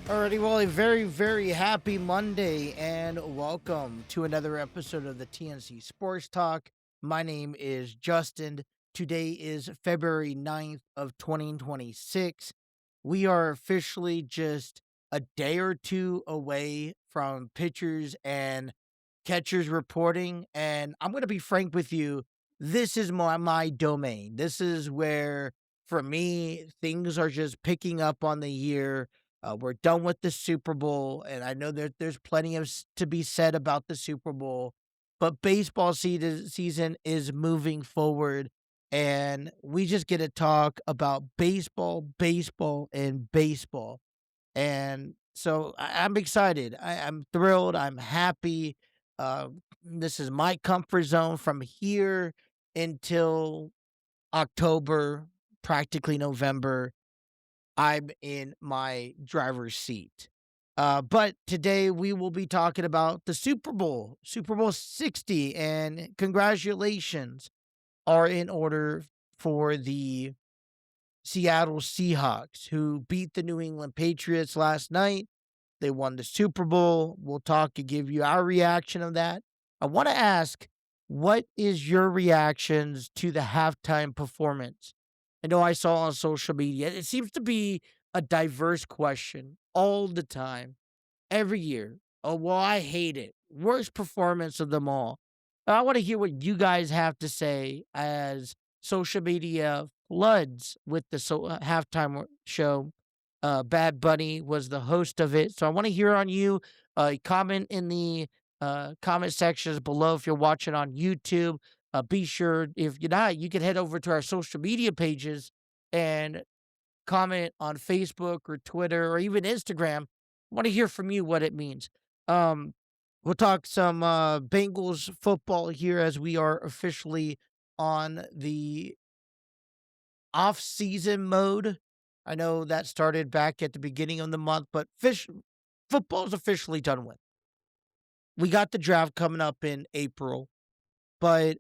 Alrighty, well, a very, very happy Monday, and welcome to another episode of the TNC Sports Talk. My name is Justin. Today is February 9th of 2026. We are officially just a day or two away from pitchers and catchers reporting, and I'm going to be frank with you. This is my domain. This is where, for me, things are just picking up on the year. We're done with the Super Bowl, and I know there's plenty to be said about the Super Bowl, but baseball season is moving forward, and we just get to talk about baseball, and baseball. And so I'm excited. I'm thrilled. I'm happy. This is my comfort zone from here until October, practically November. I'm in my driver's seat. But today we will be talking about the Super Bowl, Super Bowl 60, and congratulations are in order for the Seattle Seahawks, who beat the New England Patriots last night. They won the Super Bowl. We'll talk and give you our reaction of that. I want to ask, what is your reactions to the halftime performance? I know I saw on social media, it seems to be a diverse question all the time, every year. Oh, well, I hate it. Worst performance of them all. I want to hear what you guys have to say as social media floods with the halftime show. Bad Bunny was the host of it. So I want to hear on you. Comment in the comment sections below if you're watching on YouTube. Be sure, if you're not, you can head over to our social media pages and comment on Facebook or Twitter or even Instagram. I want to hear from you what it means. Um, we'll talk some Bengals football here as we are officially on the off-season mode. I know that started back at the beginning of the month, but football is officially done with. We got the draft coming up in April, but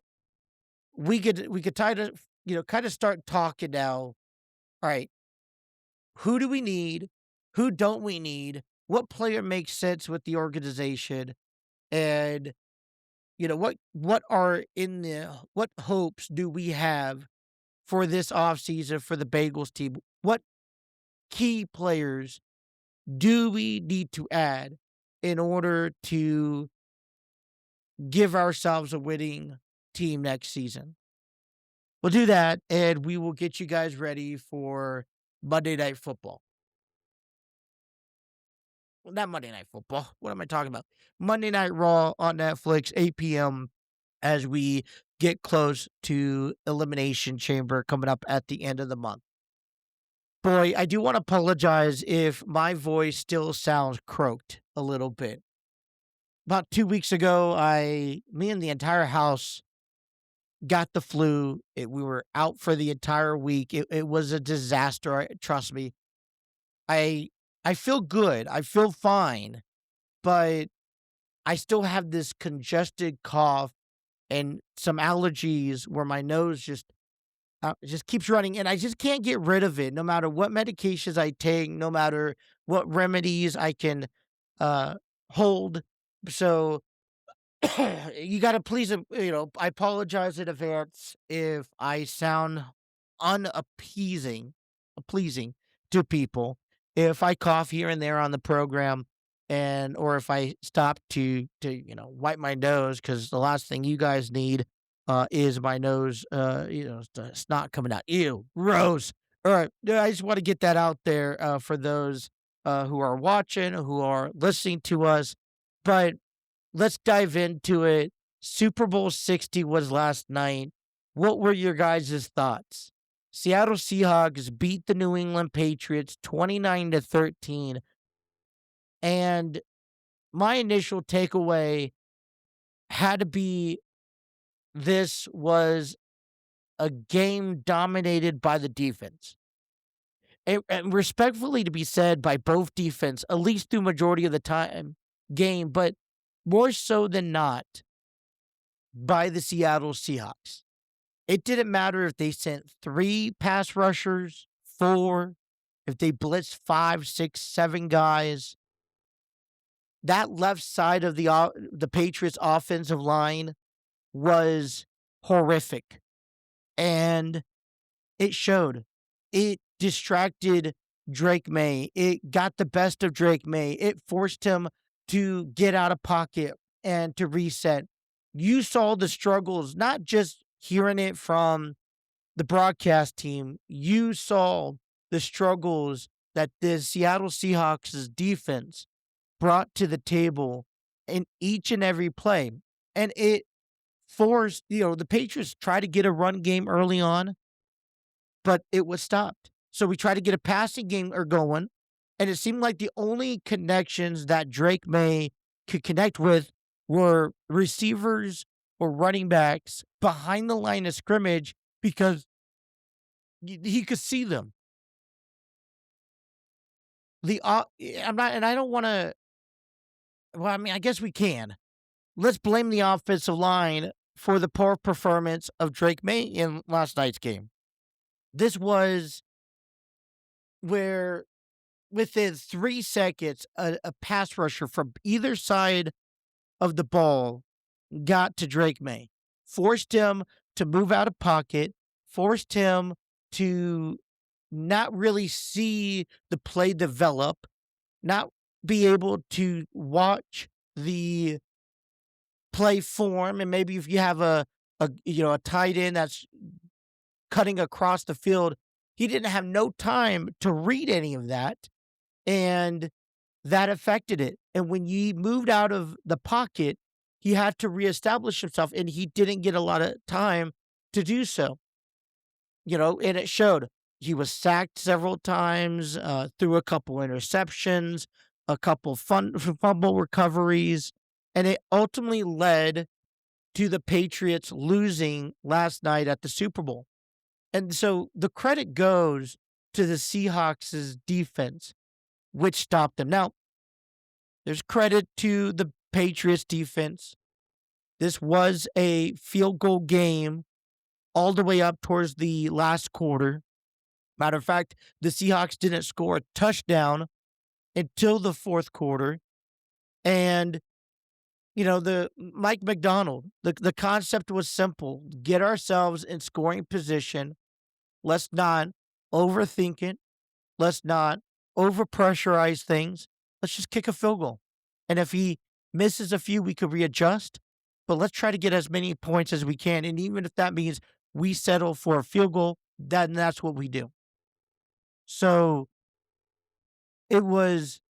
we could kind of start talking now. All right, who do we need? Who don't we need? What player makes sense with the organization? And what are in the what hopes do we have for this offseason for the Bengals team? What key players do we need to add in order to give ourselves a winning team next season? We'll do that, and we will get you guys ready for Monday Night Football. Well, not Monday Night Football. What am I talking about? Monday Night Raw on Netflix, 8 p.m. as we get close to Elimination Chamber coming up at the end of the month. Boy, I do want to apologize if my voice still sounds croaked a little bit. About 2 weeks ago, me and the entire house got the flu. We were out for the entire week. It was a disaster. Trust me. I I feel good. I feel fine, but I still have this congested cough and some allergies where my nose just keeps running, and I just can't get rid of it. No matter what medications I take, no matter what remedies I can uh, hold. So you got to please, I apologize in advance if I sound unappeasing, pleasing to people. If I cough here and there on the program, and or if I stop to wipe my nose, because the last thing you guys need is my nose, snot coming out. Ew, gross. All right, yeah, I just want to get that out there for those who are watching, who are listening to us, but let's dive into it. Super Bowl 60 was last night. What were your guys' thoughts? Seattle Seahawks beat the New England Patriots 29-13. And my initial takeaway had to be this was a game dominated by the defense. And respectfully to be said by both defense, at least through majority of the time game, but more so than not, by the Seattle Seahawks. It didn't matter if they sent 3 pass rushers, 4, if they blitz 5, 6, 7 guys, that left side of the Patriots offensive line was horrific. And it showed. It distracted Drake May. It got the best of Drake May. It forced him to get out of pocket and to reset. You saw the struggles, not just hearing it from the broadcast team. You saw the struggles that the Seattle Seahawks' defense brought to the table in each and every play. And it forced, the Patriots tried to get a run game early on, but it was stopped. So we tried to get a passing game going, and it seemed like the only connections that Drake May could connect with were receivers or running backs behind the line of scrimmage because he could see them. I'm not, and I don't want to. Well, I mean, I guess we can. Let's blame the offensive line for the poor performance of Drake May in last night's game. This was where within 3 seconds, a pass rusher from either side of the ball got to Drake May, forced him to move out of pocket, forced him to not really see the play develop, not be able to watch the play form. And maybe if you have a tight end that's cutting across the field, he didn't have no time to read any of that, and that affected it. And when he moved out of the pocket, he had to reestablish himself, and he didn't get a lot of time to do so. And it showed. He was sacked several times, threw a couple interceptions, a couple fumble recoveries, and it ultimately led to the Patriots losing last night at the Super Bowl. And so the credit goes to the Seahawks' defense, which stopped them. Now, there's credit to the Patriots defense. This was a field goal game all the way up towards the last quarter. Matter of fact, the Seahawks didn't score a touchdown until the fourth quarter. And, the Mike McDonald, the concept was simple. Get ourselves in scoring position. Let's not overthink it. Let's not overpressurize things. Let's just kick a field goal. And if he misses a few, we could readjust. But let's try to get as many points as we can. And even if that means we settle for a field goal, then that's what we do. So it's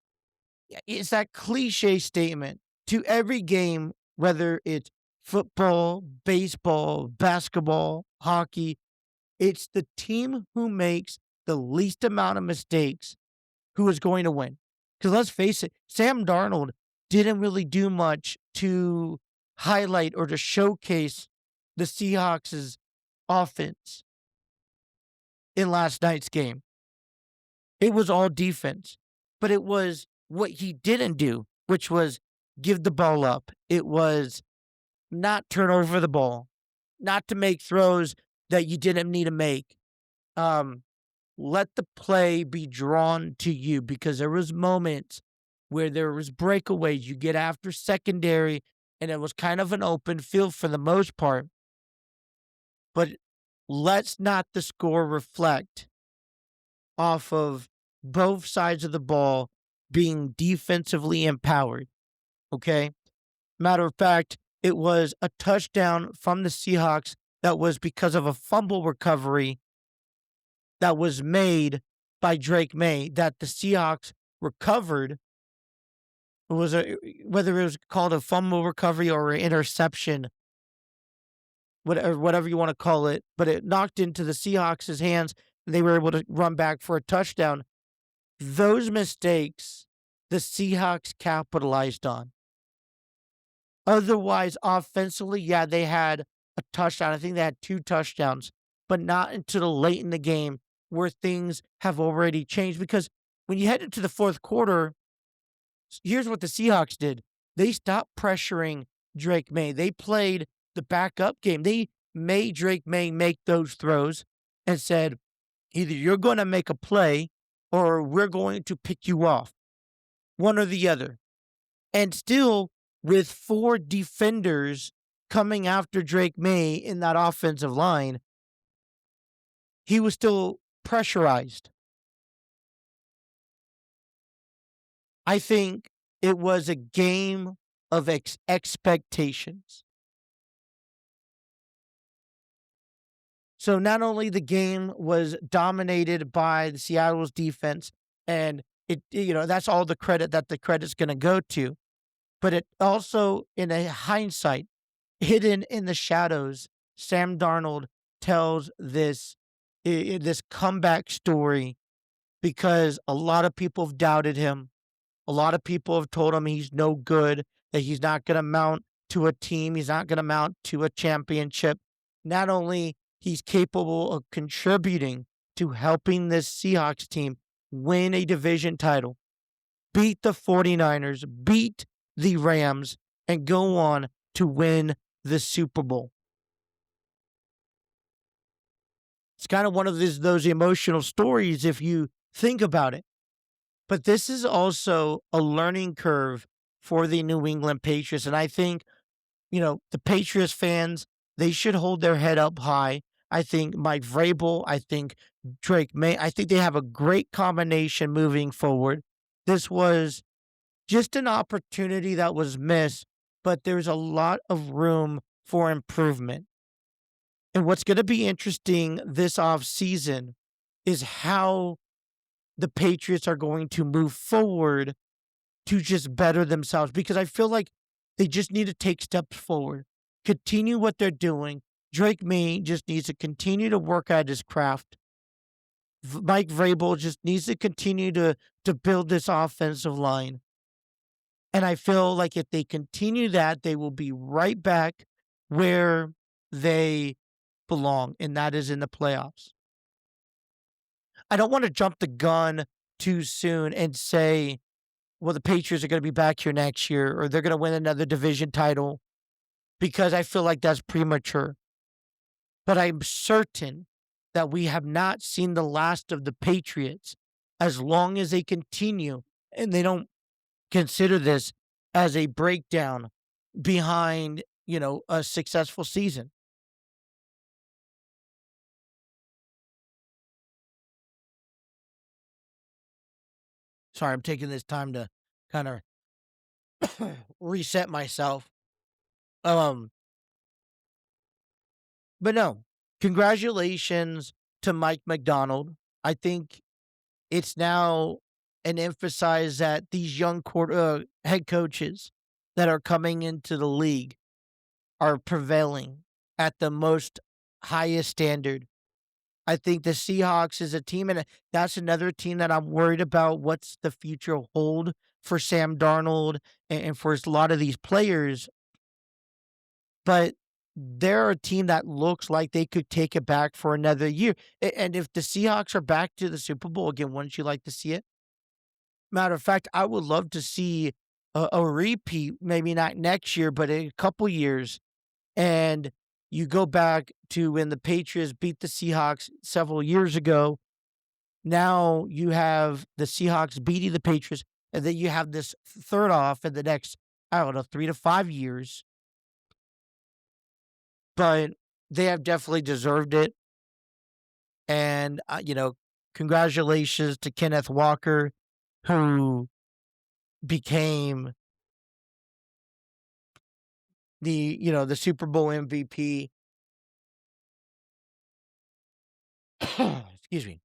that cliche statement to every game, whether it's football, baseball, basketball, hockey. It's the team who makes the least amount of mistakes who is going to win. Because let's face it, Sam Darnold didn't really do much to highlight or to showcase the Seahawks' offense in last night's game. It was all defense, but it was what he didn't do, which was give the ball up. It was not turn over the ball, not to make throws that you didn't need to make. Let the play be drawn to you, because there was moments where there was breakaways. You get after secondary, and it was kind of an open field for the most part. But let's not the score reflect off of both sides of the ball being defensively empowered. Okay? Matter of fact, it was a touchdown from the Seahawks that was because of a fumble recovery that was made by Drake May that the Seahawks recovered. It was whether it was called a fumble recovery or an interception, whatever you want to call it, but it knocked into the Seahawks' hands, and they were able to run back for a touchdown. Those mistakes the Seahawks capitalized on. Otherwise, offensively, yeah, they had a touchdown. I think they had 2 touchdowns, but not until late in the game where things have already changed. Because when you head into the fourth quarter, here's what the Seahawks did. They stopped pressuring Drake May. They played the backup game. They made Drake May make those throws and said, either you're going to make a play or we're going to pick you off, one or the other. And still, with four defenders coming after Drake May in that offensive line, he was still pressurized. I think it was a game of expectations. So not only the game was dominated by the Seattle's defense, and that's all the credit that the credit's going to go to, but it also, in a hindsight, hidden in the shadows, Sam Darnold tells this comeback story because a lot of people have doubted him. A lot of people have told him he's no good, that he's not going to mount to a team, he's not going to mount to a championship. Not only he's capable of contributing to helping this Seahawks team win a division title, beat the 49ers, beat the Rams, and go on to win the Super Bowl. It's kind of one of those emotional stories if you think about it. But this is also a learning curve for the New England Patriots. And I think, the Patriots fans, they should hold their head up high. I think Mike Vrabel, I think Drake May, I think they have a great combination moving forward. This was just an opportunity that was missed, but there's a lot of room for improvement. And what's going to be interesting this offseason is how the Patriots are going to move forward to just better themselves, because I feel like they just need to take steps forward, continue what they're doing. Drake May just needs to continue to work at his craft. Mike Vrabel just needs to continue to build this offensive line. And I feel like if they continue that, they will be right back where they belong, and that is in the playoffs. I don't want to jump the gun too soon and say, well, the Patriots are going to be back here next year or they're going to win another division title, because I feel like that's premature. But I'm certain that we have not seen the last of the Patriots as long as they continue and they don't consider this as a breakdown behind, a successful season. Sorry, I'm taking this time to kind of reset myself. Um, but no, congratulations to Mike McDonald. I think it's now an emphasize that these young head coaches that are coming into the league are prevailing at the most highest standard. I think the Seahawks is a team, and that's another team that I'm worried about. What's the future hold for Sam Darnold and for a lot of these players? But they're a team that looks like they could take it back for another year. And if the Seahawks are back to the Super Bowl again, wouldn't you like to see it? Matter of fact, I would love to see a repeat, maybe not next year, but in a couple years. And you go back to when the Patriots beat the Seahawks several years ago. Now you have the Seahawks beating the Patriots, and then you have this third off in the next, I don't know, 3 to 5 years. But they have definitely deserved it. And, congratulations to Kenneth Walker, who became the Super Bowl MVP. Excuse me.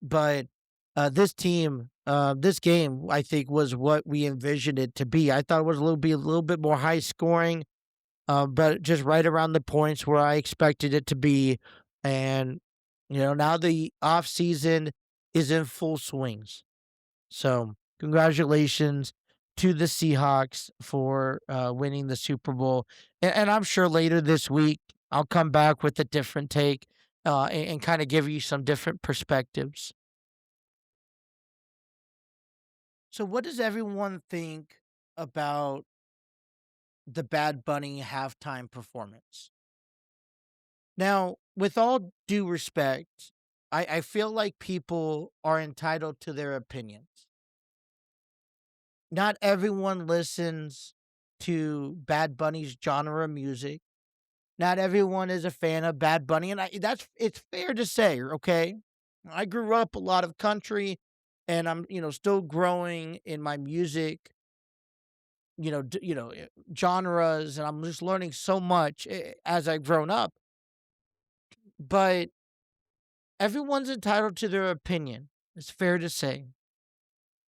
But this team, this game, I think was what we envisioned it to be. I thought it was a little bit more high scoring, but just right around the points where I expected it to be. And now the off season is in full swings. So congratulations to the Seahawks for winning the Super Bowl. And I'm sure later this week I'll come back with a different take and kind of give you some different perspectives. So, what does everyone think about the Bad Bunny halftime performance? Now, with all due respect, I feel like people are entitled to their opinions. Not everyone listens to Bad Bunny's genre of music. Not everyone is a fan of Bad Bunny, and it's fair to say, okay? I grew up a lot of country, and I'm, still growing in my music, genres, and I'm just learning so much as I've grown up. But everyone's entitled to their opinion. It's fair to say.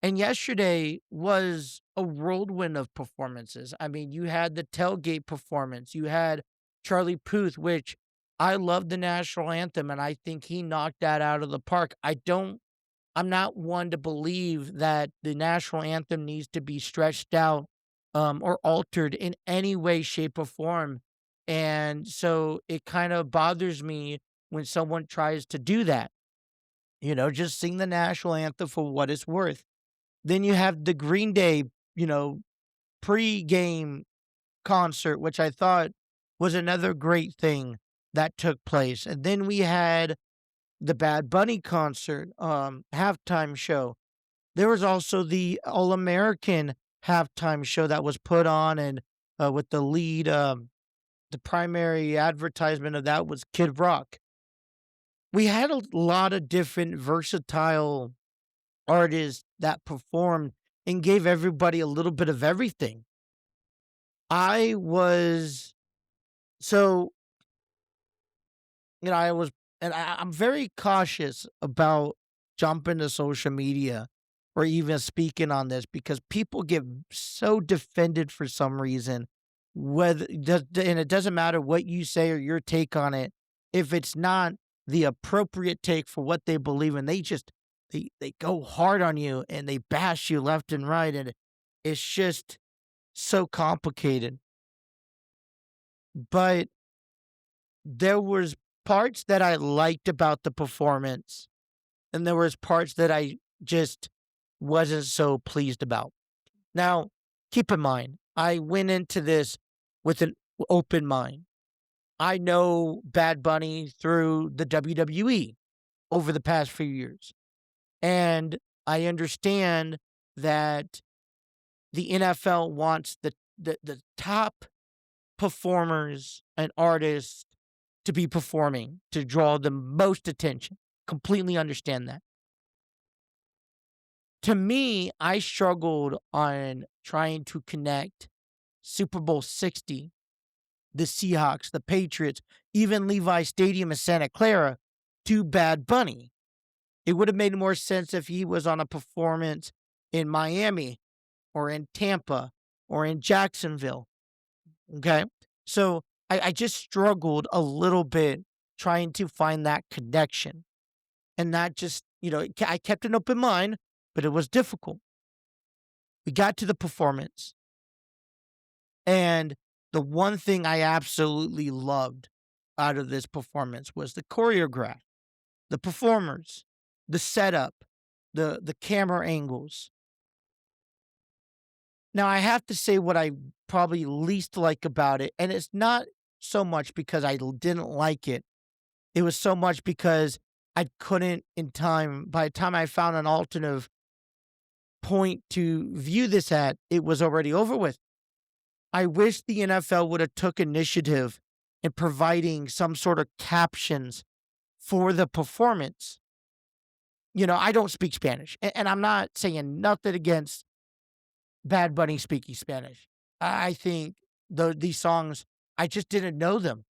And yesterday was a whirlwind of performances. I mean, you had the tailgate performance. You had Charlie Puth, which I love the national anthem, and I think he knocked that out of the park. I'm not one to believe that the national anthem needs to be stretched out or altered in any way, shape, or form. And so it kind of bothers me when someone tries to do that. Just sing the national anthem for what it's worth. Then you have the Green Day, you know, pre-game concert, which I thought was another great thing that took place. And then we had the Bad Bunny concert, halftime show. There was also the All American halftime show that was put on, and with the lead, the primary advertisement of that was Kid Rock. We had a lot of different versatile artists that performed and gave everybody a little bit of everything. I was so, I was, and I'm very cautious about jumping to social media or even speaking on this because people get so defended for some reason. And it doesn't matter what you say or your take on it, if it's not the appropriate take for what they believe in, they go hard on you and they bash you left and right, and it's just so complicated. But there was parts that I liked about the performance, and there was parts that I just wasn't so pleased about. Now, keep in mind, I went into this with an open mind. I know Bad Bunny through the WWE over the past few years. And I understand that the NFL wants the top performers and artists to be performing to draw the most attention. Completely understand that. To me, I struggled on trying to connect Super Bowl 60, the Seahawks, the Patriots, even Levi Stadium in Santa Clara to Bad Bunny. It would have made more sense if he was on a performance in Miami or in Tampa or in Jacksonville. Okay. So I just struggled a little bit trying to find that connection. And that just, I kept an open mind, but it was difficult. We got to the performance. And the one thing I absolutely loved out of this performance was the choreograph, the performers, the setup, the camera angles. Now I have to say what I probably least like about it, and it's not so much because I didn't like it. It was so much because I couldn't in time. By the time I found an alternative point to view this at, it was already over with. I wish the NFL would have took initiative in providing some sort of captions for the performance. I don't speak Spanish, and I'm not saying nothing against Bad Bunny speaking Spanish. I think these songs, I just didn't know them.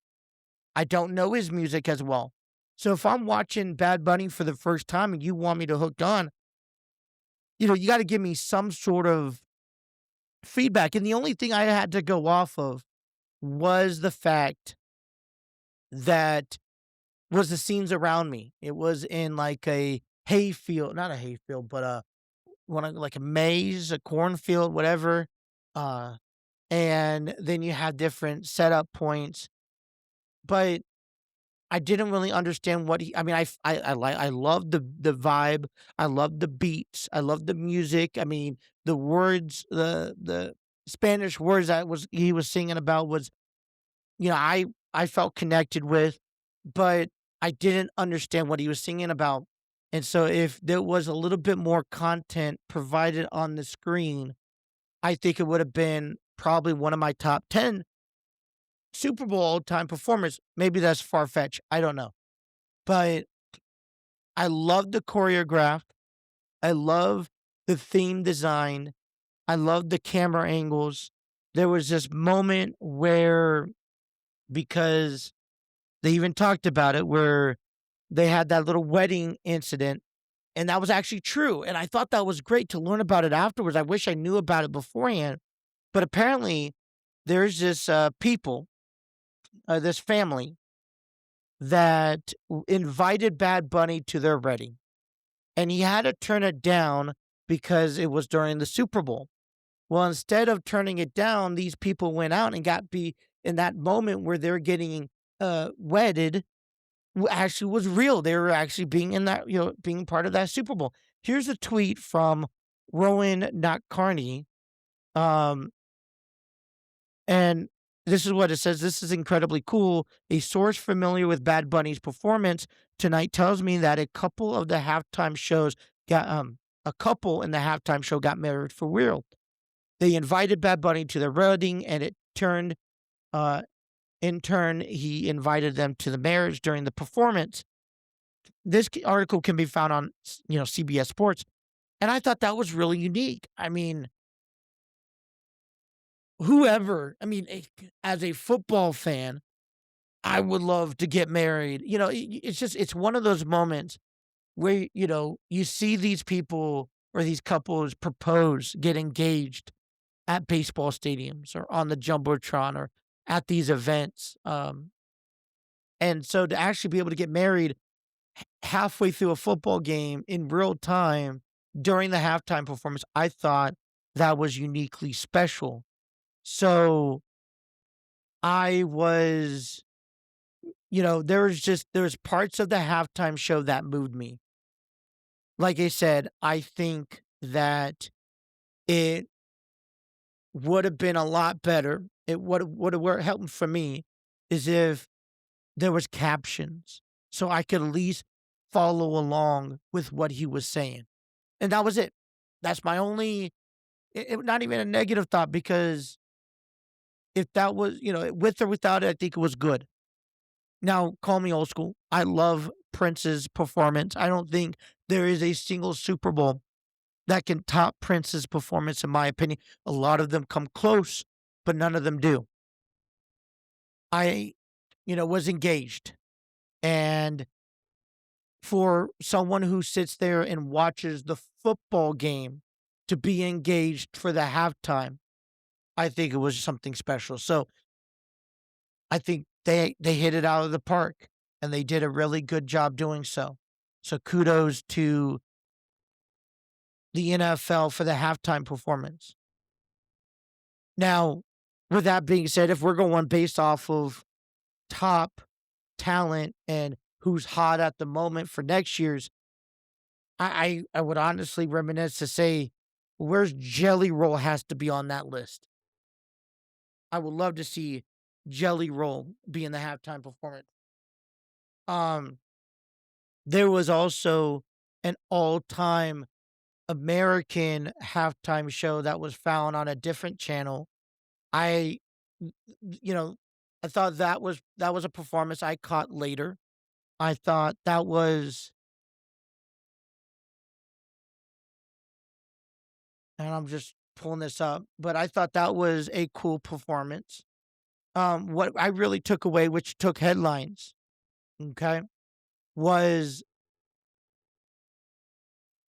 I don't know his music as well. So if I'm watching Bad Bunny for the first time and you want me to hook on, you got to give me some sort of feedback. And the only thing I had to go off of was the fact that was the scenes around me. It was in like a hayfield, not a hayfield, but like a maze, a cornfield, whatever. Uh, and then you have different setup points. But I didn't really understand what he. I mean, I love the vibe. I love the beats. I love the music. I mean, the words, the Spanish words that he was singing about was, I felt connected with, but I didn't understand what he was singing about. And so if there was a little bit more content provided on the screen, I think it would have been probably one of my top 10 Super Bowl all-time performers. Maybe that's far-fetched. I don't know. But I love the choreograph. I love the theme design. I love the camera angles. There was this moment where, because they even talked about it, where they had that little wedding incident, and that was actually true. And I thought that was great to learn about it afterwards. I wish I knew about it beforehand. But apparently, there's this this family that invited Bad Bunny to their wedding, and he had to turn it down because it was during the Super Bowl. Well, instead of turning it down, these people went out and got be in that moment where they're getting wedded actually was real. They were actually being in that, being part of that Super Bowl. Here's a tweet from Rowan Notcarney. And this is what it says. This is incredibly cool. A source familiar with Bad Bunny's performance tonight tells me that a couple in the halftime show got married for real. They invited Bad Bunny to their wedding, and in turn, he invited them to the marriage during the performance. This article can be found on, CBS Sports, and I thought that was really unique. I mean, as a football fan, I would love to get married. It's one of those moments where, you see these people or these couples propose, get engaged at baseball stadiums or on the Jumbotron or at these events. And so to actually be able to get married halfway through a football game in real time during the halftime performance, I thought that was uniquely special. So I was, there was parts of the halftime show that moved me. Like I said, I think that it would have been a lot better. It would have helped for me is if there was captions so I could at least follow along with what he was saying. And that was it. That's my only, not even a negative thought, because if that was, with or without it, I think it was good. Now, call me old school. I love Prince's performance. I don't think there is a single Super Bowl that can top Prince's performance, in my opinion. A lot of them come close, but none of them do. I, was engaged. And for someone who sits there and watches the football game to be engaged for the halftime, I think it was something special. So I think they hit it out of the park, and they did a really good job doing so. So kudos to the NFL for the halftime performance. Now, with that being said, if we're going based off of top talent and who's hot at the moment for next year's, I would honestly reminisce to say, where's Jelly Roll has to be on that list. I would love to see Jelly Roll be in the halftime performance. There was also an all-time American halftime show that was found on a different channel. I I thought that was a performance I caught later. I thought that was, and I'm just pulling this up, but I thought that was a cool performance. What I really took away, which took headlines, okay, was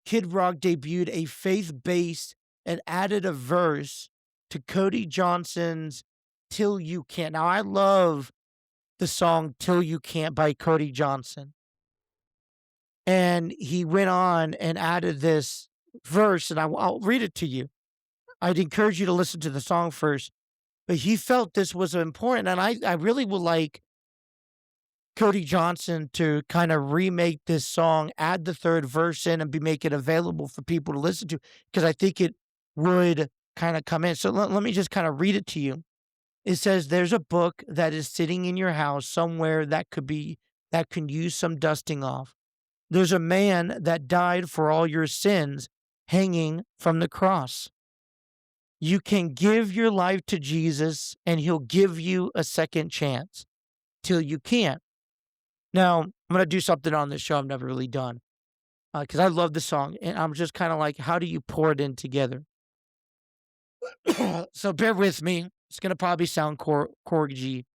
Kid Rock debuted a faith-based and added a verse to Cody Johnson's Till You Can't. Now, I love the song Till You Can't by Cody Johnson. And he went on and added this verse, and I'll read it to you. I'd encourage you to listen to the song first. But he felt this was important, and I really would like Cody Johnson to kind of remake this song, add the third verse in, and make it available for people to listen to, because I think it would kind of come in. So let me just kind of read it to you. It says, there's a book that is sitting in your house somewhere that that can use some dusting off. There's a man that died for all your sins hanging from the cross. You can give your life to Jesus and he'll give you a second chance till you can't. Now, I'm going to do something on this show I've never really done because I love the song and I'm just kind of like, how do you pour it in together? So bear with me. It's going to probably sound corgy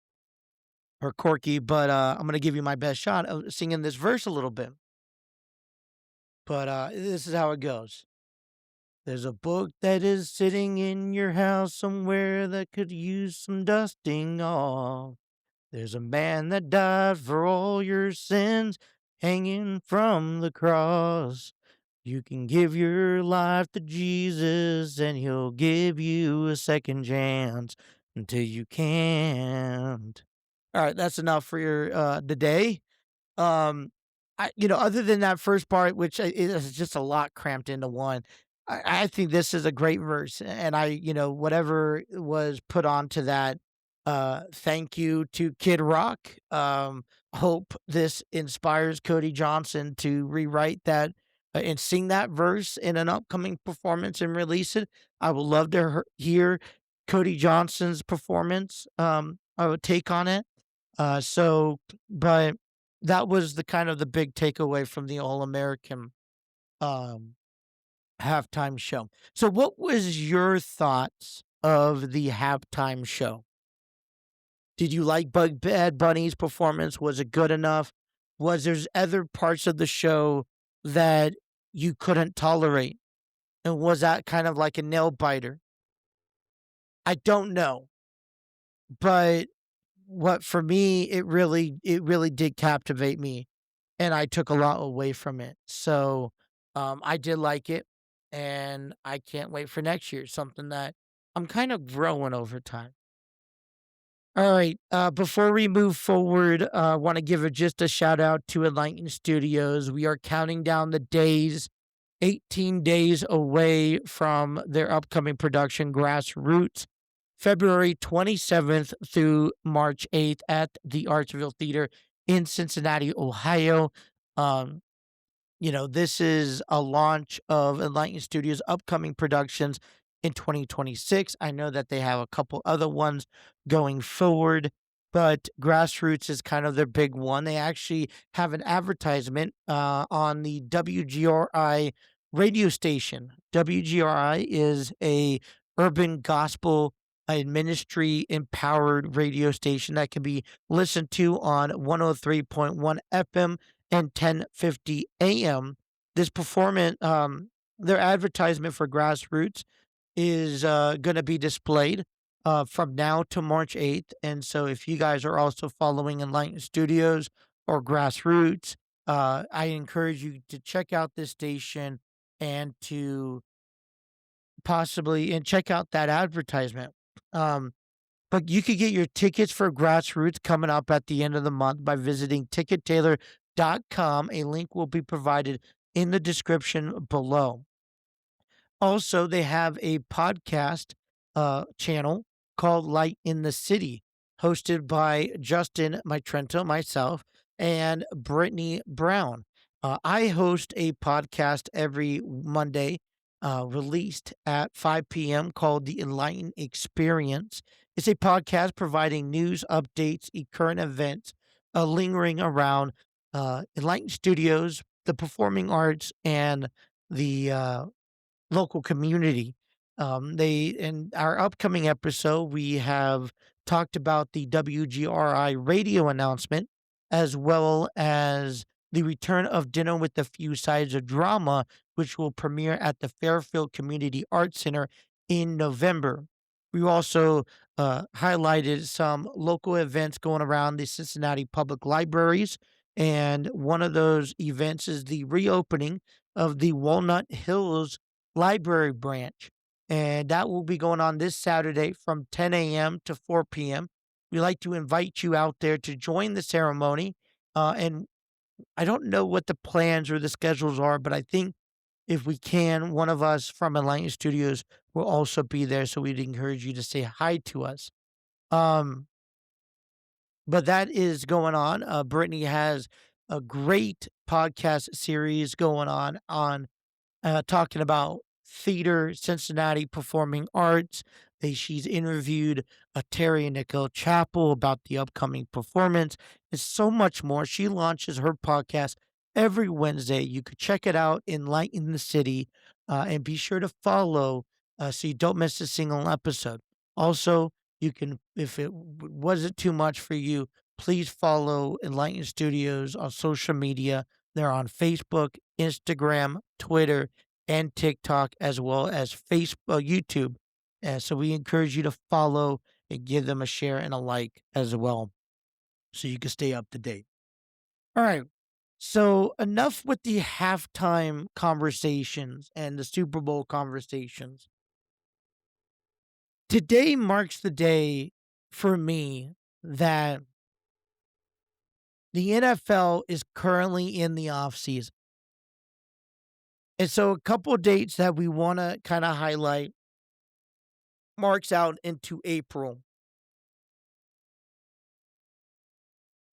or quirky, but I'm going to give you my best shot of singing this verse a little bit. But this is how it goes. There's a book that is sitting in your house somewhere that could use some dusting off. There's a man that died for all your sins hanging from the cross. You can give your life to Jesus and he'll give you a second chance until you can't. All right, that's enough for your today. Other than that first part, which is just a lot cramped into one, I think this is a great verse, and whatever was put onto that, thank you to Kid Rock. Hope this inspires Cody Johnson to rewrite that and sing that verse in an upcoming performance and release it. I would love to hear Cody Johnson's performance, take on it. But that was the kind of the big takeaway from the All American um, halftime show. So, what was your thoughts of the halftime show? Did you like Bad Bunny's performance? Was it good enough? Was there other parts of the show that you couldn't tolerate? And was that kind of like a nail biter? I don't know, but what for me, it really did captivate me, and I took a lot away from it. So, I did like it, and I can't wait for next year. Something that I'm kind of growing over time. All right. Before we move forward, I want to give just a shout out to Enlightened Studios. We are counting down the days, 18 days away from their upcoming production, Grassroots, February 27th through March 8th at the Artsville Theater in Cincinnati, Ohio. Um, this is a launch of Enlightened Studios' upcoming productions in 2026. I know that they have a couple other ones going forward, but Grassroots is kind of their big one. They actually have an advertisement on the WGRI radio station. WGRI is a urban gospel ministry empowered radio station that can be listened to on 103.1 FM and 10:50 a.m. This performance, their advertisement for Grassroots is going to be displayed from now to March 8th. And so if you guys are also following Enlightened Studios or Grassroots, I encourage you to check out this station and to check out that advertisement. Um, but you could get your tickets for Grassroots coming up at the end of the month by visiting tickettailor.com. A link will be provided in the description below. Also, they have a podcast channel called Light in the City, hosted by Justin Trento, myself, and Brittany Brown. I host a podcast every Monday, released at 5 p.m., called The Enlightened Experience. It's a podcast providing news, updates, current events, lingering around Enlightened Studios, the performing arts, and the local community. They in our upcoming episode, we have talked about the WGRI radio announcement, as well as the return of Dinner with a Few Sides of Drama, which will premiere at the Fairfield Community Arts Center in November. We also highlighted some local events going around the Cincinnati Public Libraries, and one of those events is the reopening of the Walnut Hills Library branch. And that will be going on this Saturday from 10 a.m. to 4 p.m. We like to invite you out there to join the ceremony. And I don't know what the plans or the schedules are, but I think if we can, one of us from Enlightened Studios will also be there. So we'd encourage you to say hi to us. Um, But that is going on. Brittany has a great podcast series going on talking about theater, Cincinnati performing arts. She's interviewed Terry and Nicole Chappell about the upcoming performance and so much more. She launches her podcast every Wednesday. You could check it out, Enlighten the City, and be sure to follow so you don't miss a single episode. Also, you can, if it wasn't too much for you, please follow Enlighten Studios on social media. They're on Facebook, Instagram, Twitter, and TikTok, as well as Facebook, YouTube. So we encourage you to follow and give them a share and a like as well, so you can stay up to date. All right. So enough with the halftime conversations and the Super Bowl conversations. Today marks the day for me that the NFL is currently in the offseason. And so a couple of dates that we want to kind of highlight marks out into April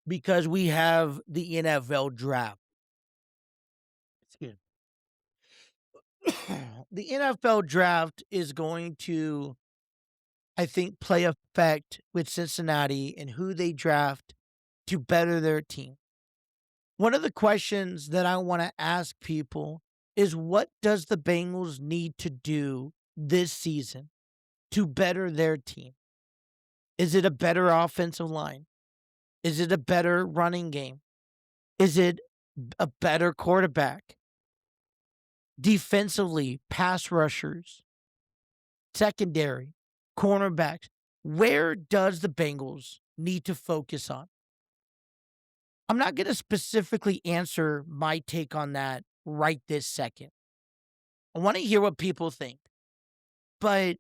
because we have the NFL draft. Excuse me. The NFL draft is going to, I think, play effect with Cincinnati and who they draft to better their team. One of the questions that I want to ask people is, what does the Bengals need to do this season to better their team? Is it a better offensive line? Is it a better running game? Is it a better quarterback? Defensively, pass rushers, secondary, cornerbacks. Where does the Bengals need to focus on? I'm not going to specifically answer my take on that right this second. I want to hear what people think. But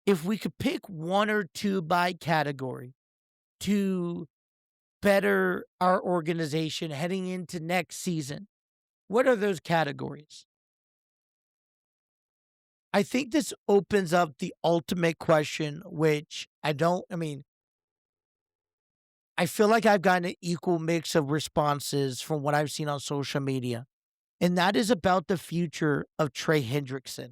if we could pick one or two by category to better our organization heading into next season, what are those categories? I think this opens up the ultimate question, which I feel like I've gotten an equal mix of responses from what I've seen on social media, and that is about the future of Trey Hendrickson.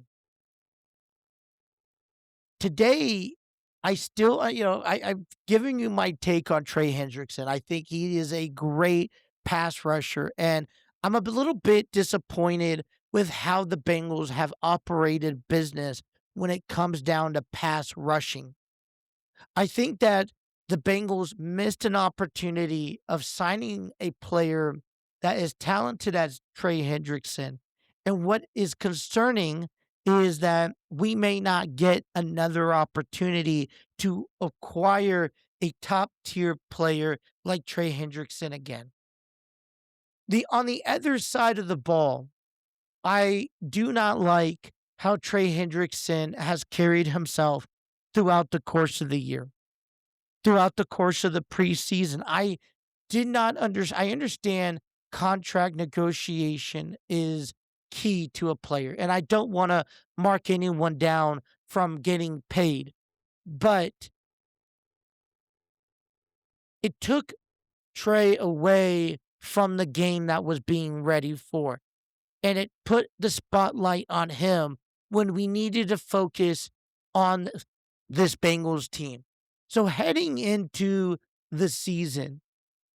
Today, I still, I'm giving you my take on Trey Hendrickson. I think he is a great pass rusher, and I'm a little bit disappointed with how the Bengals have operated business when it comes down to pass rushing. I think that the Bengals missed an opportunity of signing a player that is talented as Trey Hendrickson. And what is concerning is that we may not get another opportunity to acquire a top tier player like Trey Hendrickson again. On the other side of the ball, I do not like how Trey Hendrickson has carried himself throughout the course of the year, throughout the course of the preseason. I did not I understand contract negotiation is key to a player, and I don't want to mark anyone down from getting paid, but it took Trey away from the game that was being ready for, and it put the spotlight on him when we needed to focus on this Bengals team. So heading into the season,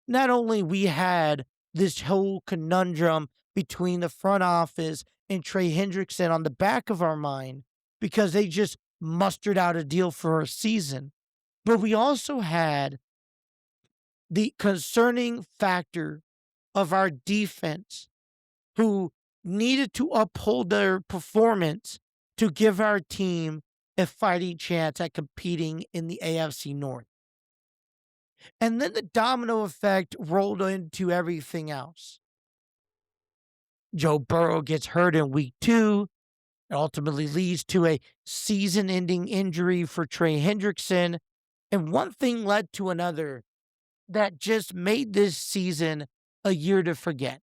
not only we had this whole conundrum between the front office and Trey Hendrickson on the back of our mind because they just mustered out a deal for a season, but we also had the concerning factor of our defense, who needed to uphold their performance to give our team a fighting chance at competing in the AFC North. And then the domino effect rolled into everything else. Joe Burrow gets hurt in week 2. It ultimately leads to a season-ending injury for Trey Hendrickson. And one thing led to another that just made this season a year to forget.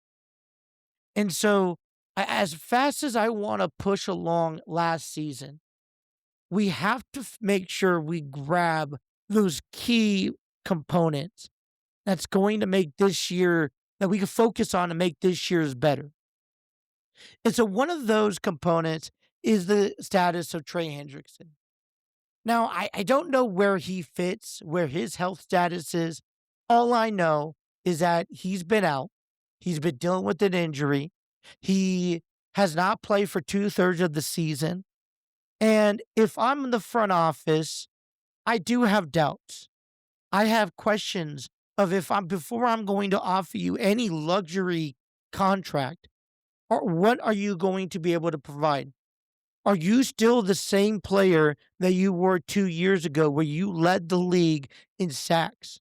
And so, as fast as I want to push along last season, we have to make sure we grab those key components that's going to make this year, that we can focus on and make this year's better. And so one of those components is the status of Trey Hendrickson. Now, I don't know where he fits, where his health status is. All I know is that he's been out. He's been dealing with an injury. He has not played for 2/3 of the season. And if I'm in the front office, I do have doubts. I have questions of if I'm before I'm going to offer you any luxury contract, or what are you going to be able to provide? Are you still the same player that you were 2 years ago where you led the league in sacks?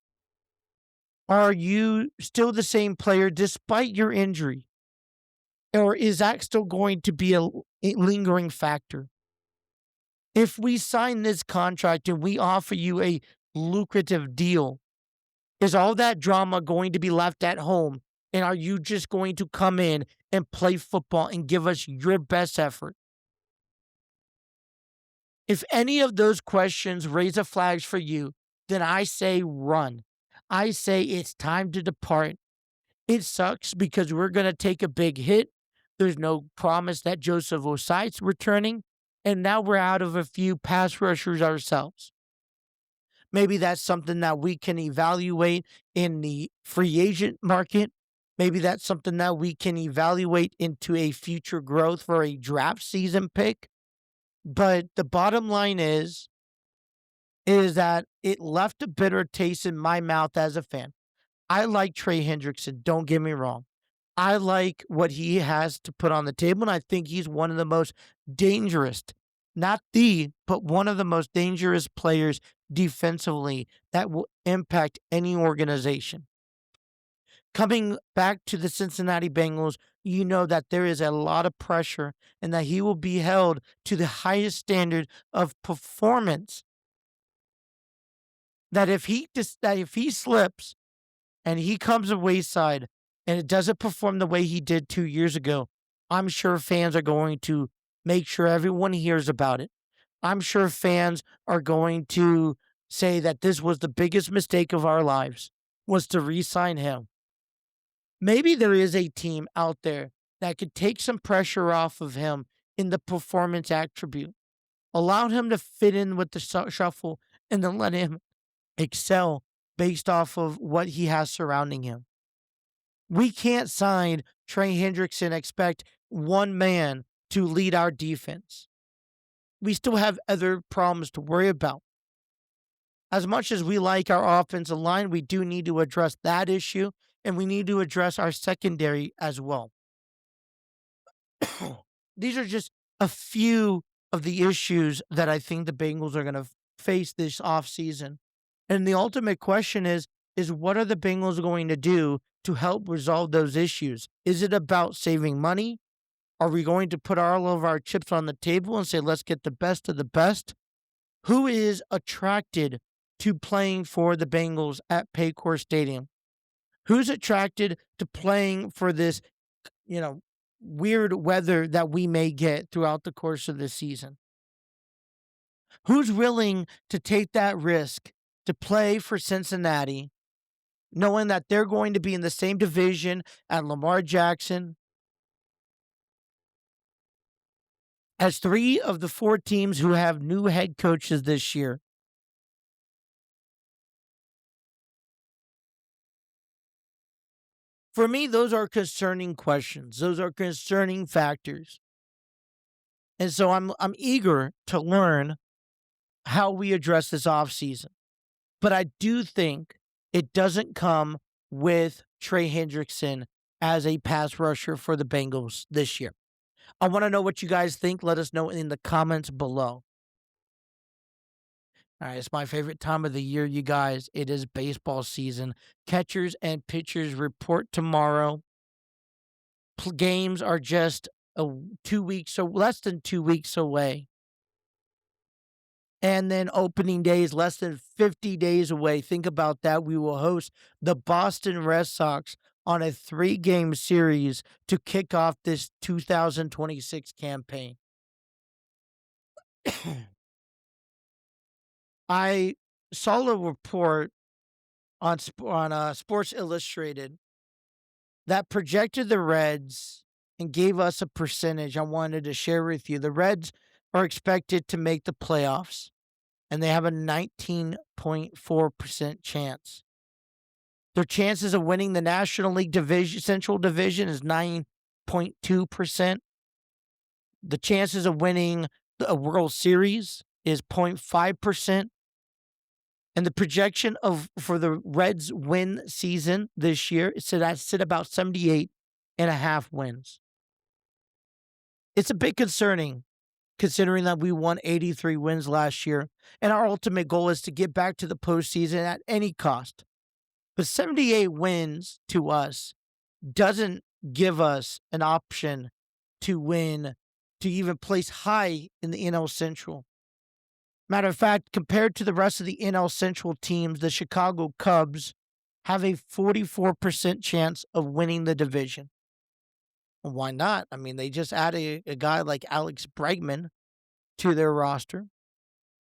Are you still the same player despite your injury? Or is that still going to be a lingering factor? If we sign this contract and we offer you a lucrative deal, is all that drama going to be left at home? And are you just going to come in and play football and give us your best effort? If any of those questions raise a flags for you, then I say run. I say it's time to depart. It sucks because we're going to take a big hit. There's no promise that Joseph Osai's returning. And now we're out of a few pass rushers ourselves. Maybe that's something that we can evaluate in the free agent market. Maybe that's something that we can evaluate into a future growth for a draft season pick. But the bottom line is that it left a bitter taste in my mouth as a fan. I like Trey Hendrickson, don't get me wrong. I like what he has to put on the table, and I think he's one of the most dangerous, not the, but one of the most dangerous players defensively that will impact any organization. Coming back to the Cincinnati Bengals, you know that there is a lot of pressure and that he will be held to the highest standard of performance. That if he slips and he comes a wayside and it doesn't perform the way he did 2 years ago, I'm sure fans are going to make sure everyone hears about it. I'm sure fans are going to say that this was the biggest mistake of our lives, was to re-sign him. Maybe there is a team out there that could take some pressure off of him in the performance attribute, allow him to fit in with the shuffle, and then let him excel based off of what he has surrounding him. We can't sign Trey Hendrickson and expect one man to lead our defense. We still have other problems to worry about. As much as we like our offensive line, we do need to address that issue, and we need to address our secondary as well. These are just a few of the issues that I think the Bengals are going to face this offseason. And the ultimate question is what are the Bengals going to do to help resolve those issues? Is it about saving money? Are we going to put all of our chips on the table and say, let's get the best of the best? Who is attracted to playing for the Bengals at Paycor Stadium? Who's attracted to playing for this, weird weather that we may get throughout the course of the season? Who's willing to take that risk to play for Cincinnati, knowing that they're going to be in the same division as Lamar Jackson, as 3 of the 4 teams who have new head coaches this year? For me, those are concerning questions. Those are concerning factors. And so I'm eager to learn how we address this offseason. But I do think it doesn't come with Trey Hendrickson as a pass rusher for the Bengals this year. I want to know what you guys think. Let us know in the comments below. All right, it's my favorite time of the year, you guys. It is baseball season. Catchers and pitchers report tomorrow. Games are just 2 weeks, so less than 2 weeks away. And then opening day is less than 50 days away. Think about that. We will host the Boston Red Sox on a 3-game series to kick off this 2026 campaign. I saw a report on Sports Illustrated that projected the Reds and gave us a percentage I wanted to share with you. The Reds are expected to make the playoffs, and they have a 19.4% chance. Their chances of winning the National League Division Central Division is 9.2%. The chances of winning a World Series is 0.5%. And the projection for the Reds win season this year is at about 78.5 wins. It's a bit concerning considering that we won 83 wins last year, and our ultimate goal is to get back to the postseason at any cost. But 78 wins to us doesn't give us an option to win, to even place high in the NL Central. Matter of fact, compared to the rest of the NL Central teams, the Chicago Cubs have a 44% chance of winning the division. Well, why not? I mean, they just added a guy like Alex Bregman to their roster.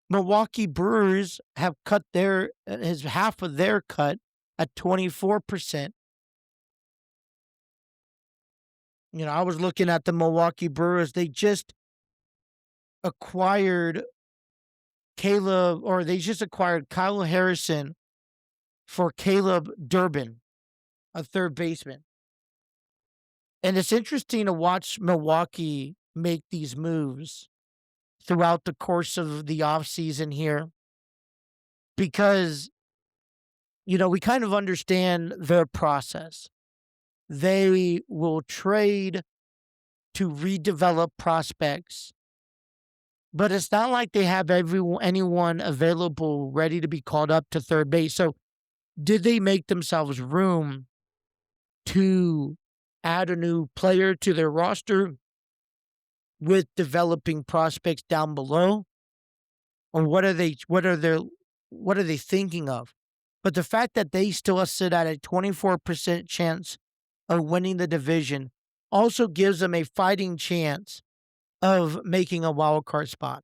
Milwaukee Brewers have cut half of their cut at 24%. I was looking at the Milwaukee Brewers. They just acquired Kyle Harrison for Caleb Durbin, a third baseman. And it's interesting to watch Milwaukee make these moves throughout the course of the offseason here because, we kind of understand their process. They will trade to redevelop prospects, but it's not like they have anyone available ready to be called up to third base. So did they make themselves room to add a new player to their roster with developing prospects down below? Or what are they thinking of? But the fact that they still sit at a 24% chance of winning the division also gives them a fighting chance of making a wild card spot.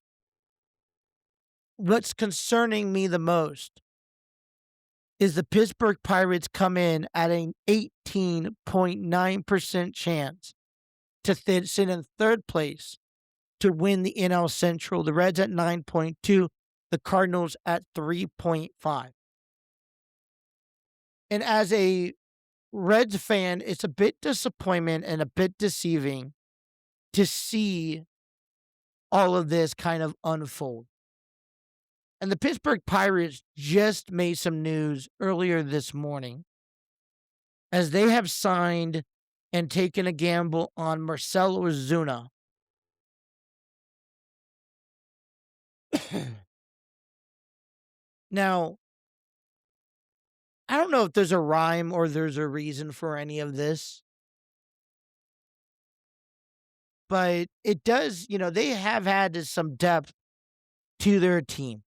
What's concerning me the most is the Pittsburgh Pirates come in at an 18.9% chance to sit in third place to win the NL Central. The Reds at 9.2, the Cardinals at 3.5. And as a Reds fan, it's a bit disappointment and a bit deceiving to see all of this kind of unfold. And the Pittsburgh Pirates just made some news earlier this morning as they have signed and taken a gamble on Marcell Ozuna. Now, I don't know if there's a rhyme or there's a reason for any of this, but it does, they have had some depth to their team.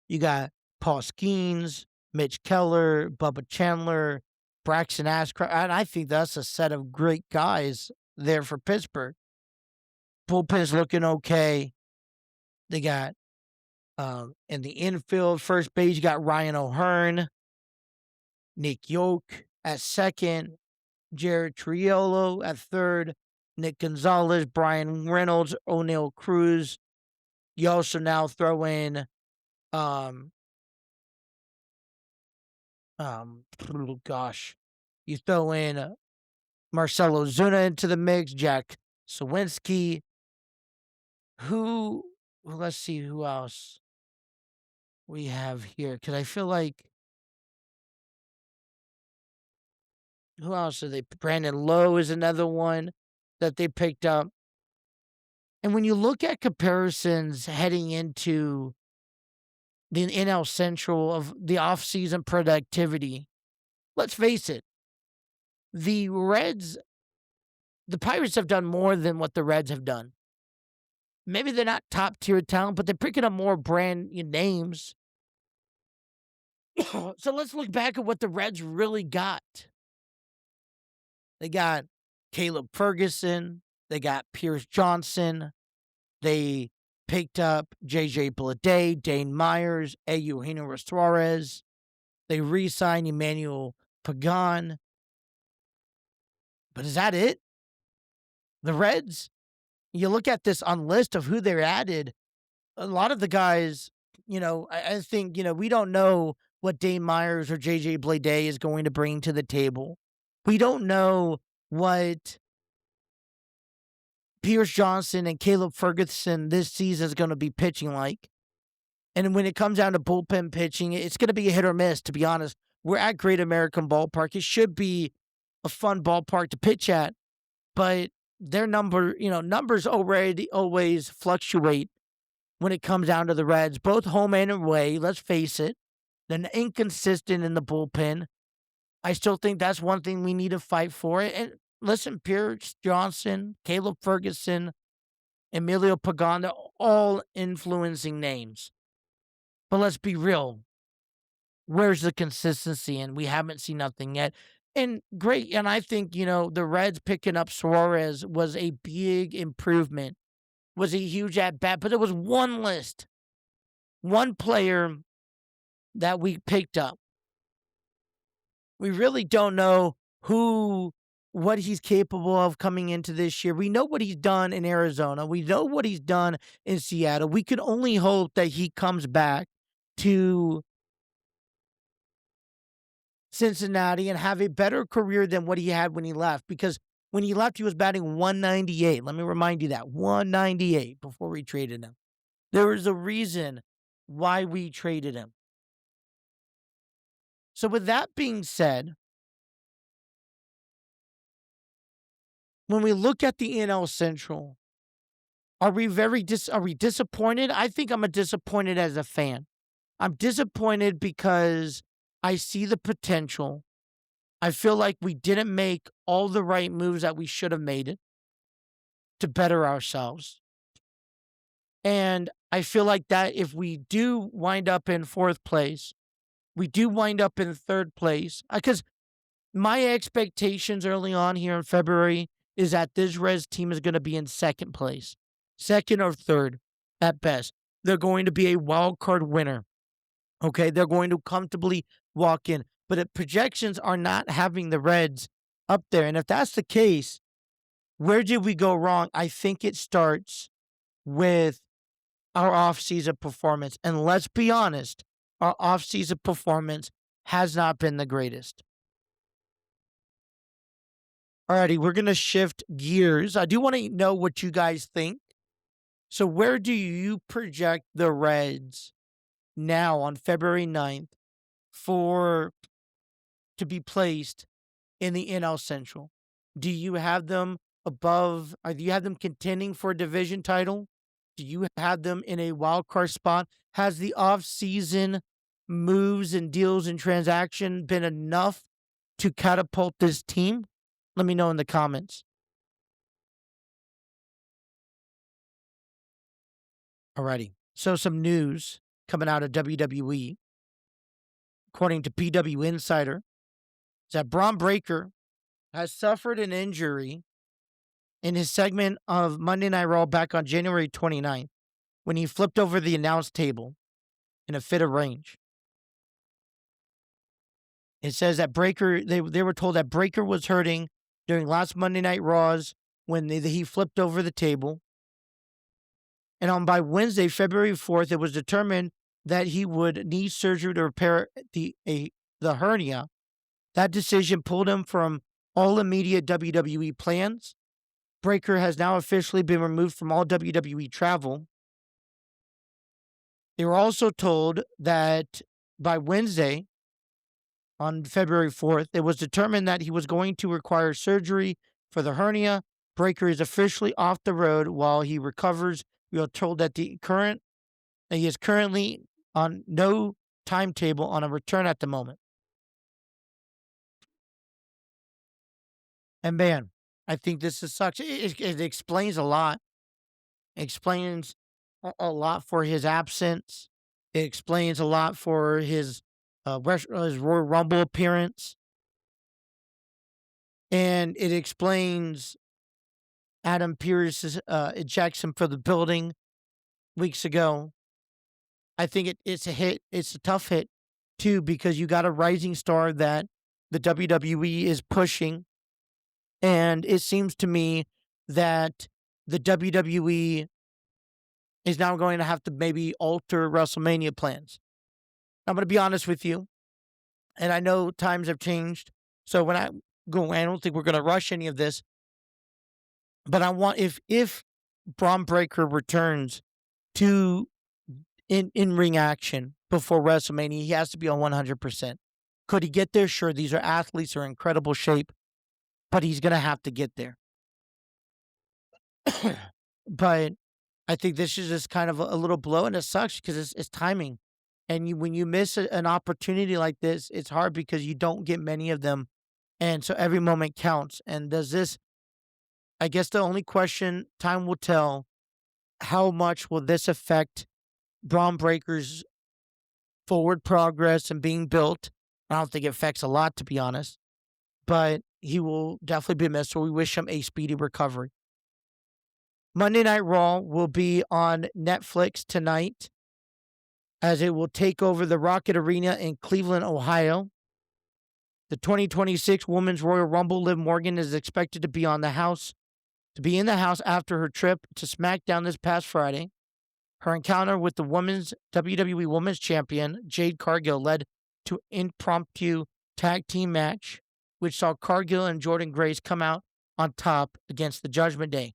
You got Paul Skeens, Mitch Keller, Bubba Chandler, Braxton Ashcraft, and I think that's a set of great guys there for Pittsburgh. Bullpen's looking okay. They got in the infield, first base, you got Ryan O'Hearn, Nick Yoke at second, Jared Triolo at third, Nick Gonzalez, Brian Reynolds, O'Neal Cruz. You also now throw in you throw in Marcell Ozuna into the mix, Jack Sawinski. Let's see who else we have here, because I feel like, who else are they? Brandon Lowe is another one that they picked up. And when you look at comparisons heading into the NL Central of the offseason productivity, let's face it, the Pirates have done more than what the Reds have done. Maybe they're not top tier talent, but they're picking up more brand new names. So let's look back at what the Reds really got. They got Caleb Ferguson. They got Pierce Johnson. They picked up J.J. Bleday, Dane Myers, Eugenio Suarez. They re-signed Emmanuel Pagan. But is that it? The Reds? You look at this on list of who they're added, a lot of the guys, I think, we don't know what Dane Myers or JJ Bleday is going to bring to the table. We don't know what Pierce Johnson and Caleb Ferguson this season is going to be pitching like. And when it comes down to bullpen pitching, it's going to be a hit or miss, to be honest. We're at Great American Ballpark. It should be a fun ballpark to pitch at, but their numbers already always fluctuate when it comes down to the Reds, both home and away. Let's face it. They're inconsistent in the bullpen. I still think that's one thing we need to fight for. And listen, Pierce Johnson, Caleb Ferguson, Emilio Pagan, they're all influencing names. But let's be real. Where's the consistency? And we haven't seen nothing yet. And great. And I think, the Reds picking up Suarez was a big improvement, was a huge at-bat. But it was one player that we picked up. We really don't know what he's capable of coming into this year. We know what he's done in Arizona. We know what he's done in Seattle. We can only hope that he comes back to Cincinnati and have a better career than what he had when he left. Because when he left, he was batting 198. Let me remind you that, 198 before we traded him. There was a reason why we traded him. So with that being said, when we look at the NL Central, are we disappointed? I think I'm disappointed as a fan. I'm disappointed because I see the potential. I feel like we didn't make all the right moves that we should have made it to better ourselves. And I feel like that if we do wind up in fourth place, we do wind up in third place, because my expectations early on here in February is that this Reds team is going to be in second place, second or third at best. They're going to be a wild card winner. Okay, they're going to comfortably walk in. But projections are not having the Reds up there. And if that's the case, where did we go wrong? I think it starts with our offseason performance. And let's be honest, our offseason performance has not been the greatest. Alrighty, we're going to shift gears. I do want to know what you guys think. So where do you project the Reds now on February 9th to be placed in the NL Central? Do you have them above, or do you have them contending for a division title? Do you have them in a wild card spot? Has the offseason moves and deals and transaction been enough to catapult this team? Let me know in the comments. Alrighty. So some news coming out of WWE, according to PW Insider, is that Bron Breakkers has suffered an injury in his segment of Monday Night Raw back on January 29th when he flipped over the announce table in a fit of rage. It says that they were told that Breakkers was hurting during last Monday Night Raws when he flipped over the table. And by Wednesday, February 4th, it was determined that he would need surgery to repair the hernia. That decision pulled him from all immediate WWE plans. Breakkers has now officially been removed from all WWE travel. They were also told that by Wednesday, on February 4th, it was determined that he was going to require surgery for the hernia. Breakkers is officially off the road while he recovers. We are told that he is currently on no timetable on a return at the moment. And man, I think this sucks. It explains a lot. It explains a lot for his absence. It explains a lot for his Royal Rumble appearance. And it explains Adam Pearce's ejection for the building weeks ago. I think it's a hit. It's a tough hit too, because you got a rising star that the WWE is pushing. And it seems to me that the WWE is now going to have to maybe alter WrestleMania plans. I'm going to be honest with you, and I know times have changed. So when I don't think we're going to rush any of this. But I want, if Bron Breakker returns to in-ring action before WrestleMania, he has to be on 100%. Could he get there? Sure, these are athletes who are in incredible shape, but he's going to have to get there. But I think this is just kind of a little blow, and it sucks because it's timing. And when you miss an opportunity like this, it's hard because you don't get many of them. And so every moment counts. And I guess the only question, time will tell, how much will this affect Bron Breakker's forward progress and being built? I don't think it affects a lot, to be honest. But he will definitely be missed, so we wish him a speedy recovery. Monday Night Raw will be on Netflix tonight, as it will take over the Rocket Arena in Cleveland, Ohio. The 2026 Women's Royal Rumble, Liv Morgan is expected to be in the house after her trip to SmackDown this past Friday. Her encounter with the WWE Women's Champion, Jade Cargill, led to an impromptu tag team match, which saw Cargill and Jordynne Grace come out on top against the Judgment Day.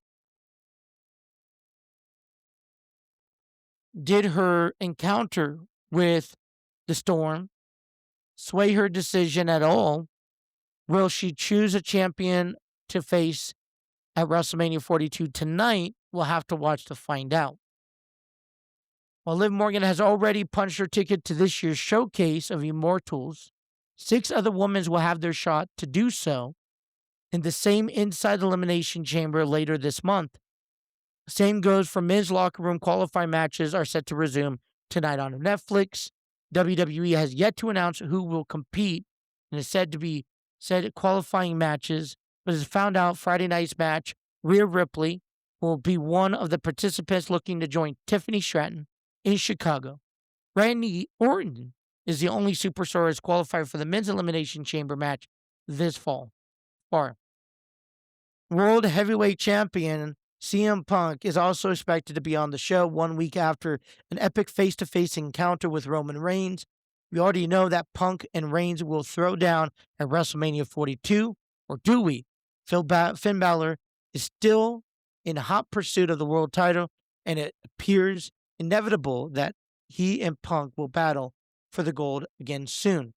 Did her encounter with the Storm sway her decision at all? Will she choose a champion to face at WrestleMania 42 tonight? We'll have to watch to find out. While Liv Morgan has already punched her ticket to this year's showcase of Immortals, 6 other women will have their shot to do so in the same Inside Elimination Chamber later this month. Same goes for men's locker room. Qualifying matches are set to resume tonight on Netflix. WWE has yet to announce who will compete and is said qualifying matches, but as found out, Friday night's match, Rhea Ripley will be one of the participants looking to join Tiffany Stratton in Chicago. Randy Orton is the only superstar as qualified for the men's Elimination Chamber match this fall. World Heavyweight Champion CM Punk is also expected to be on the show 1 week after an epic face-to-face encounter with Roman Reigns. We already know that Punk and Reigns will throw down at WrestleMania 42, or do we? Finn Balor is still in hot pursuit of the world title, and it appears inevitable that he and Punk will battle for the gold again soon.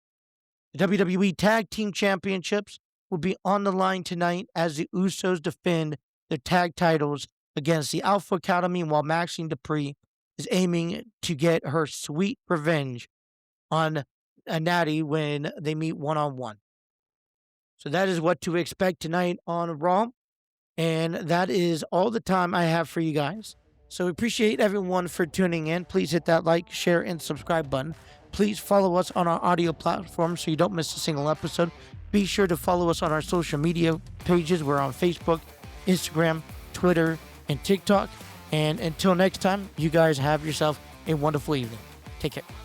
The WWE Tag Team Championships will be on the line tonight as the Usos defend their tag titles against the Alpha Academy, while Maxine Dupree is aiming to get her sweet revenge on Natty when they meet one-on-one. So that is what to expect tonight on Raw, and that is all the time I have for you guys. So we appreciate everyone for tuning in. Please hit that like, share, and subscribe button. Please follow us on our audio platform so you don't miss a single episode. Be sure to follow us on our social media pages. We're on Facebook, Instagram, Twitter, and TikTok. And until next time, you guys have yourself a wonderful evening. Take care.